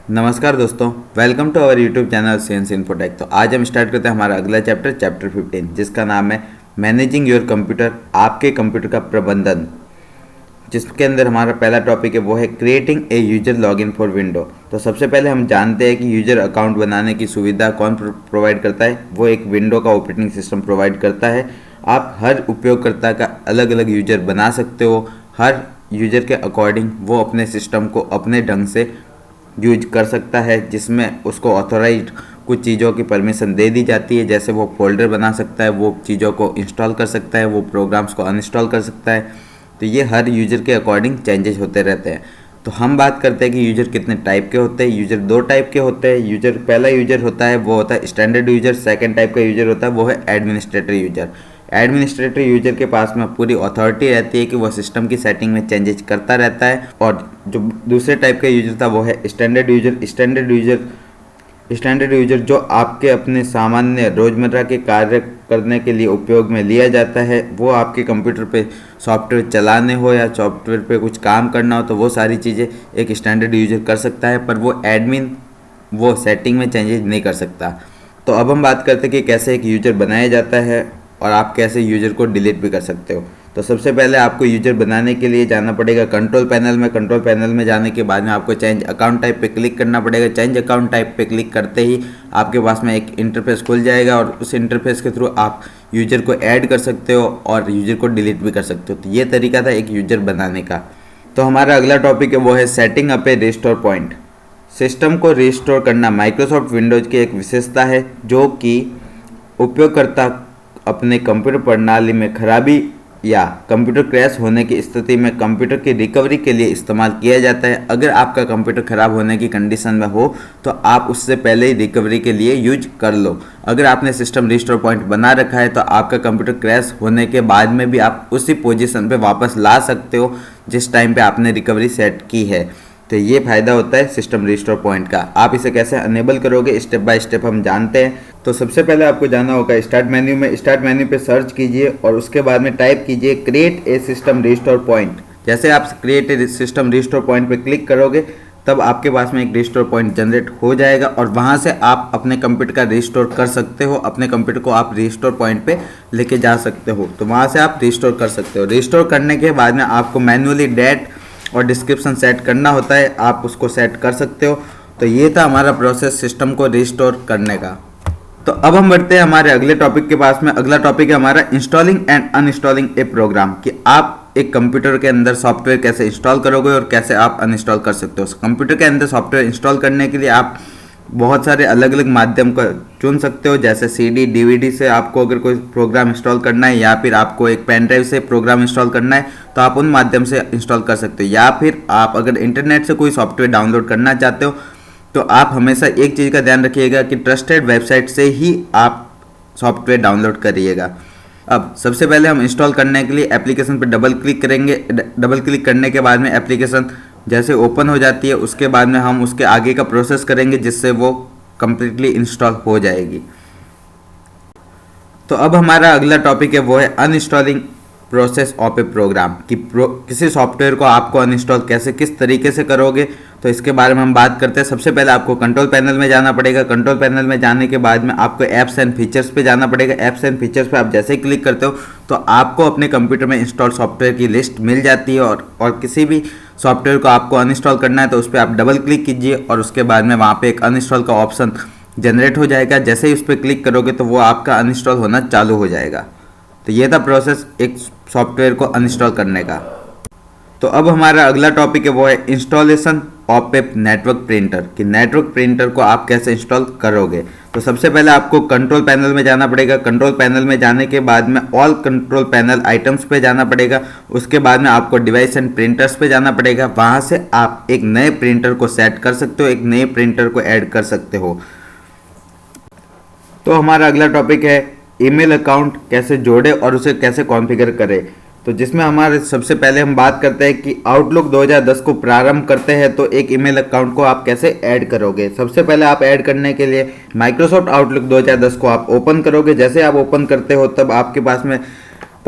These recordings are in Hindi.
नमस्कार दोस्तों, welcome to our YouTube channel CNC Infotech. तो आज हम स्टार्ट करते हैं हमारा अगला चैप्टर 15, जिसका नाम है मैनेजिंग योर कंप्यूटर, आपके कंप्यूटर का प्रबंधन। जिसके अंदर हमारा पहला टॉपिक है वो है creating a user login for window. तो सबसे पहले हम जानते हैं कि यूजर अकाउंट बनाने की सुविधा कौन प्रोवाइड करता है। वो एक विंडो का ऑपरेटिंग सिस्टम प्रोवाइड करता है। आप हर उपयोगकर्ता का अलग अलग यूजर बना सकते हो। हर यूजर के अकॉर्डिंग वो अपने सिस्टम को अपने ढंग से यूज कर सकता है, जिसमें उसको ऑथोराइज्ड कुछ चीज़ों की परमिशन दे दी जाती है। जैसे वो फोल्डर बना सकता है, वो चीज़ों को इंस्टॉल कर सकता है, वो प्रोग्राम्स को अनइंस्टॉल कर सकता है। तो ये हर यूज़र के अकॉर्डिंग चेंजेस होते रहते हैं। तो हम बात करते हैं कि यूज़र कितने टाइप के होते हैं। यूज़र दो टाइप के होते हैं। पहला यूज़र होता है वो होता है स्टैंडर्ड यूज़र। सेकंड टाइप का यूज़र होता है वो है एडमिनिस्ट्रेटर यूज़र। एडमिनिस्ट्रेटर यूजर के पास में पूरी अथॉरिटी रहती है कि वह सिस्टम की सेटिंग में चेंजेस करता रहता है। और जो दूसरे टाइप का यूजर था वो है स्टैंडर्ड यूजर। स्टैंडर्ड यूजर जो आपके अपने सामान्य रोज़मर्रा के कार्य करने के लिए उपयोग में लिया जाता है। वो आपके कंप्यूटर पे सॉफ्टवेयर चलाने हो या सॉफ्टवेयर पे कुछ काम करना हो, तो वो सारी चीज़ें एक स्टैंडर्ड यूजर कर सकता है। पर वो एडमिन वो सेटिंग में चेंजेस नहीं कर सकता। तो अब हम बात करते हैं कि कैसे एक यूजर बनाया जाता है और आप कैसे यूजर को डिलीट भी कर सकते हो। तो सबसे पहले आपको यूजर बनाने के लिए जाना पड़ेगा कंट्रोल पैनल में। कंट्रोल पैनल में जाने के बाद में आपको चेंज अकाउंट टाइप पे क्लिक करना पड़ेगा। चेंज अकाउंट टाइप पे क्लिक करते ही आपके पास में एक इंटरफेस खुल जाएगा और उस इंटरफेस के थ्रू आप यूजर को ऐड कर सकते हो और यूजर को डिलीट भी कर सकते हो। तो ये तरीका था एक यूजर बनाने का। तो हमारा अगला टॉपिक है वो है सेटिंग अप ए रिस्टोर पॉइंट। सिस्टम को रिस्टोर करना माइक्रोसॉफ्ट विंडोज़ की एक विशेषता है, जो कि उपयोगकर्ता अपने कंप्यूटर प्रणाली में खराबी या कंप्यूटर क्रैश होने की स्थिति में कंप्यूटर की रिकवरी के लिए इस्तेमाल किया जाता है। अगर आपका कंप्यूटर ख़राब होने की कंडीशन में हो तो आप उससे पहले ही रिकवरी के लिए यूज कर लो। अगर आपने सिस्टम रिस्टोर पॉइंट बना रखा है तो आपका कंप्यूटर क्रैश होने के बाद में भी आप उसी पोजीशन पे वापस ला सकते हो जिस टाइम पे आपने रिकवरी सेट की है। तो ये फ़ायदा होता है सिस्टम रिस्टोर पॉइंट का। आप इसे कैसे अनेबल करोगे स्टेप बाय स्टेप हम जानते हैं। तो सबसे पहले आपको जाना होगा स्टार्ट मेन्यू में। स्टार्ट मेन्यू पे सर्च कीजिए और उसके बाद में टाइप कीजिए create a system restore point. जैसे आप create a system restore point पे क्लिक करोगे तब आपके पास में एक रिस्टोर पॉइंट जनरेट हो जाएगा और वहाँ से आप अपने कंप्यूटर का रिस्टोर कर सकते हो। अपने कंप्यूटर को आप रिस्टोर पॉइंट पे लेके जा सकते हो। तो वहाँ से आप रिस्टोर कर सकते हो। रिस्टोर करने के बाद में आपको मैन्युअली डेट और डिस्क्रिप्शन सेट करना होता है, आप उसको सेट कर सकते हो। तो ये था हमारा प्रोसेस सिस्टम को रिस्टोर करने का। तो अब हम बढ़ते हैं हमारे अगले टॉपिक के पास में। अगला टॉपिक है हमारा इंस्टॉलिंग एंड अनइंस्टॉलिंग ए प्रोग्राम, कि आप एक कंप्यूटर के अंदर सॉफ्टवेयर कैसे इंस्टॉल करोगे और कैसे आप अनइंस्टॉल कर सकते हो। कंप्यूटर के अंदर सॉफ्टवेयर इंस्टॉल करने के लिए आप बहुत सारे अलग अलग माध्यम का चुन सकते हो। जैसे सीडी डीवीडी से आपको अगर कोई प्रोग्राम इंस्टॉल करना है या फिर आपको एक पेन ड्राइव से प्रोग्राम इंस्टॉल करना है तो आप उन माध्यम से इंस्टॉल कर सकते हो। या फिर आप अगर इंटरनेट से कोई सॉफ्टवेयर डाउनलोड करना चाहते हो तो आप हमेशा एक चीज़ का ध्यान रखिएगा कि ट्रस्टेड वेबसाइट से ही आप सॉफ्टवेयर डाउनलोड करिएगा। अब सबसे पहले हम इंस्टॉल करने के लिए एप्लीकेशन पर डबल क्लिक करेंगे। डबल क्लिक करने के बाद में एप्लीकेशन जैसे ओपन हो जाती है उसके बाद में हम उसके आगे का प्रोसेस करेंगे जिससे वो कम्प्लीटली इंस्टॉल हो जाएगी। तो अब हमारा अगला टॉपिक है वो है अनइंस्टॉलिंग प्रोसेस ऑफ ए प्रोग्राम, कि किसी सॉफ्टवेयर को आपको अनइंस्टॉल कैसे किस तरीके से करोगे। तो इसके बारे में हम बात करते हैं। सबसे पहले आपको कंट्रोल पैनल में जाना पड़ेगा। कंट्रोल पैनल में जाने के बाद में आपको ऐप्स एंड फीचर्स पे जाना पड़ेगा। ऐप्स एंड फीचर्स पे आप जैसे ही क्लिक करते हो तो आपको अपने कंप्यूटर में इंस्टॉल सॉफ्टवेयर की लिस्ट मिल जाती है और किसी भी सॉफ्टवेयर को आपको अनइंस्टॉल करना है तो उस पर आप डबल क्लिक कीजिए और उसके बाद में वहाँ पे एक अनइंस्टॉल का ऑप्शन जनरेट हो जाएगा। जैसे ही उस पर क्लिक करोगे तो वो आपका अनइंस्टॉल होना चालू हो जाएगा। तो ये था प्रोसेस एक सॉफ्टवेयर को अनइंस्टॉल करने का। तो अब हमारा अगला टॉपिक है वो है installation of a network printer, कि नेटवर्क प्रिंटर को आप कैसे इंस्टॉल करोगे। तो सबसे पहले आपको कंट्रोल पैनल में जाना पड़ेगा। कंट्रोल पैनल में जाने के बाद में ऑल कंट्रोल पैनल आइटम्स पे जाना पड़ेगा। उसके बाद में आपको डिवाइस एंड प्रिंटर्स पे जाना पड़ेगा। वहाँ से आप एक नए प्रिंटर को सेट कर सकते हो, एक नए प्रिंटर को ऐड कर सकते हो। तो हमारा अगला टॉपिक है ईमेल अकाउंट कैसे जोड़े और उसे कैसे कॉन्फ़िगर करें। तो जिसमें हमारे सबसे पहले हम बात करते हैं कि आउटलुक 2010 को प्रारंभ करते हैं तो एक ईमेल अकाउंट को आप कैसे ऐड करोगे। सबसे पहले आप ऐड करने के लिए माइक्रोसॉफ्ट आउटलुक 2010 को आप ओपन करोगे। जैसे आप ओपन करते हो तब आपके पास में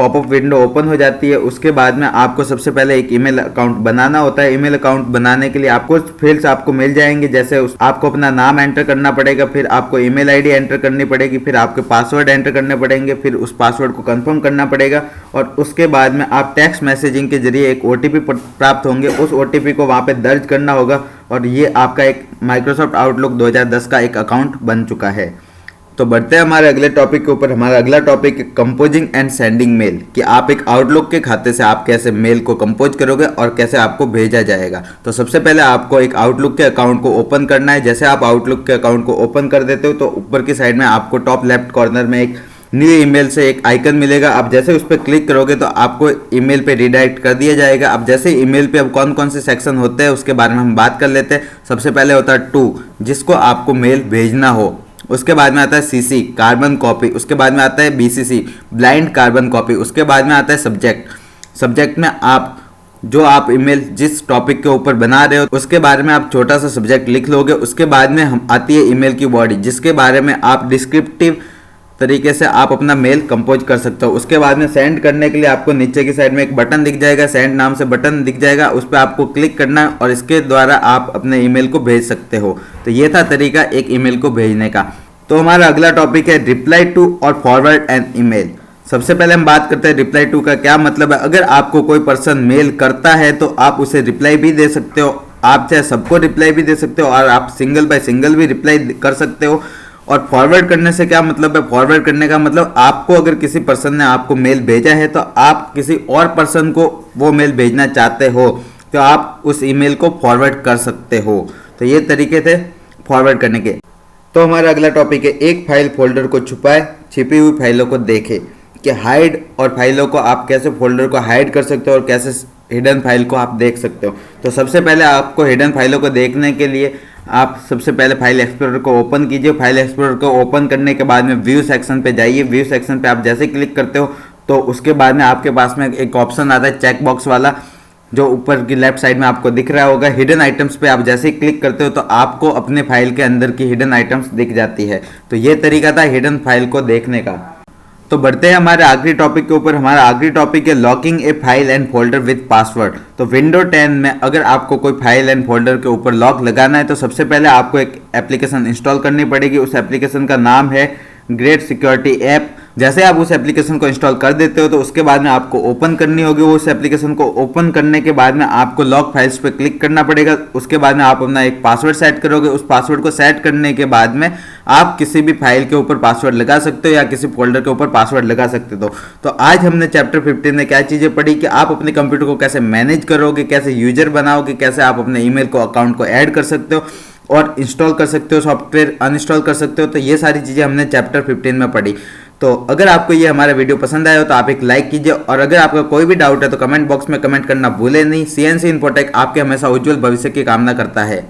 पॉपअप विंडो ओपन हो जाती है। उसके बाद में आपको सबसे पहले एक ईमेल अकाउंट बनाना होता है। ईमेल अकाउंट बनाने के लिए आपको फील्ड्स आपको मिल जाएंगे, जैसे आपको अपना नाम एंटर करना पड़ेगा, फिर आपको ईमेल आईडी एंटर करनी पड़ेगी, फिर आपके पासवर्ड एंटर करने पड़ेंगे, फिर उस पासवर्ड को कंफर्म करना पड़ेगा और उसके बाद में आप टेक्स्ट मैसेजिंग के जरिए एक OTP प्राप्त होंगे। उस OTP को वहाँ पे दर्ज करना होगा और ये आपका एक माइक्रोसॉफ्ट आउटलुक 2010 का एक अकाउंट बन चुका है। तो बढ़ते हैं हमारे अगले टॉपिक के ऊपर। हमारा अगला टॉपिक है कंपोजिंग एंड सेंडिंग मेल, कि आप एक आउटलुक के खाते से आप कैसे मेल को कंपोज करोगे और कैसे आपको भेजा जाएगा। तो सबसे पहले आपको एक आउटलुक के अकाउंट को ओपन करना है। जैसे आप आउटलुक के अकाउंट को ओपन कर देते हो तो ऊपर की साइड में आपको टॉप लेफ्ट कॉर्नर में एक न्यू ईमेल से एक आइकन मिलेगा। आप जैसे उस पर क्लिक करोगे तो आपको ईमेल पे रिडायरेक्ट कर दिया जाएगा। अब जैसे ईमेल पे अब कौन कौन से सेक्शन होते हैं उसके बारे में हम बात कर लेते हैं। सबसे पहले होता है टू, जिसको आपको मेल भेजना हो। उसके बाद में आता है CC कार्बन कॉपी। उसके बाद में आता है BCC ब्लाइंड कार्बन कॉपी। उसके बाद में आता है सब्जेक्ट में आप ईमेल जिस टॉपिक के ऊपर बना रहे हो उसके बारे में आप छोटा सा सब्जेक्ट लिख लोगे। उसके बाद में हम आती है ईमेल की बॉडी, जिसके बारे में आप डिस्क्रिप्टिव तरीके से आप अपना मेल कंपोज कर सकते हो। उसके बाद में सेंड करने के लिए आपको नीचे की साइड में एक बटन दिख जाएगा, सेंड नाम से बटन दिख जाएगा, उस पर आपको क्लिक करना है और इसके द्वारा आप अपने ईमेल को भेज सकते हो। तो ये था तरीका एक ईमेल को भेजने का। तो हमारा अगला टॉपिक है रिप्लाई टू और फॉरवर्ड एन ईमेल। सबसे पहले हम बात करते हैं रिप्लाई टू का क्या मतलब है। अगर आपको कोई पर्सन मेल करता है तो आप उसे रिप्लाई भी दे सकते हो, आप चाहे सबको रिप्लाई भी दे सकते हो और आप सिंगल बाय सिंगल भी रिप्लाई कर सकते हो। और फॉरवर्ड करने से क्या मतलब है, फॉरवर्ड करने का मतलब आपको अगर किसी पर्सन ने आपको मेल भेजा है तो आप किसी और पर्सन को वो मेल भेजना चाहते हो तो आप उस ईमेल को फॉरवर्ड कर सकते हो। तो ये तरीके थे फॉरवर्ड करने के। तो हमारा अगला टॉपिक है एक फाइल फोल्डर को छुपाए, छिपी हुई फाइलों को देखे, कि हाइड और फाइलों को आप कैसे फोल्डर को हाइड कर सकते हो और कैसे हिडन फाइल को आप देख सकते हो। तो सबसे पहले आपको हिडन फाइलों को देखने के लिए आप सबसे पहले फाइल एक्सप्लोरर को ओपन कीजिए। फाइल एक्सप्लोरर को ओपन करने के बाद में व्यू सेक्शन पे जाइए। व्यू सेक्शन पे आप जैसे क्लिक करते हो तो उसके बाद में आपके पास में एक ऑप्शन आता है चेक बॉक्स वाला, जो ऊपर की लेफ्ट साइड में आपको दिख रहा होगा। हिडन आइटम्स पे आप जैसे ही क्लिक करते हो तो आपको अपने फाइल के अंदर की हिडन आइटम्स दिख जाती है। तो ये तरीका था हिडन फाइल को देखने का। तो बढ़ते हैं हमारे आखिरी टॉपिक के ऊपर। हमारा आखिरी टॉपिक है locking A file and folder with password. तो विंडो 10 में अगर आपको कोई फाइल एंड फोल्डर के ऊपर लॉक लगाना है तो सबसे पहले आपको एक एप्लीकेशन इंस्टॉल करनी पड़ेगी। उस एप्लीकेशन का नाम है ग्रेट सिक्योरिटी ऐप। जैसे आप उस एप्लीकेशन को इंस्टॉल कर देते हो तो उसके बाद में आपको ओपन करनी होगी। उस एप्लीकेशन को ओपन करने के बाद में आपको लॉक फाइल्स पे क्लिक करना पड़ेगा। उसके बाद में आप अपना एक पासवर्ड सेट करोगे। उस पासवर्ड को सेट करने के बाद में आप किसी भी फाइल के ऊपर पासवर्ड लगा सकते हो या किसी फोल्डर के ऊपर पासवर्ड लगा सकते हो। तो आज हमने चैप्टर 15 में क्या चीज़ें पढ़ी कि आप अपने कंप्यूटर को कैसे मैनेज करोगे, कैसे यूजर बनाओगे, कैसे आप अपने ईमेल को अकाउंट को ऐड कर सकते हो और इंस्टॉल कर सकते हो, सॉफ्टवेयर अनइंस्टॉल कर सकते हो। तो ये सारी चीज़ें हमने चैप्टर 15 में पढ़ी। तो अगर आपको ये हमारा वीडियो पसंद आया हो तो आप एक लाइक कीजिए और अगर आपका कोई भी डाउट है तो कमेंट बॉक्स में कमेंट करना भूलें नहीं। CNC इन्फोटेक आपके हमेशा उज्जवल भविष्य की कामना करता है।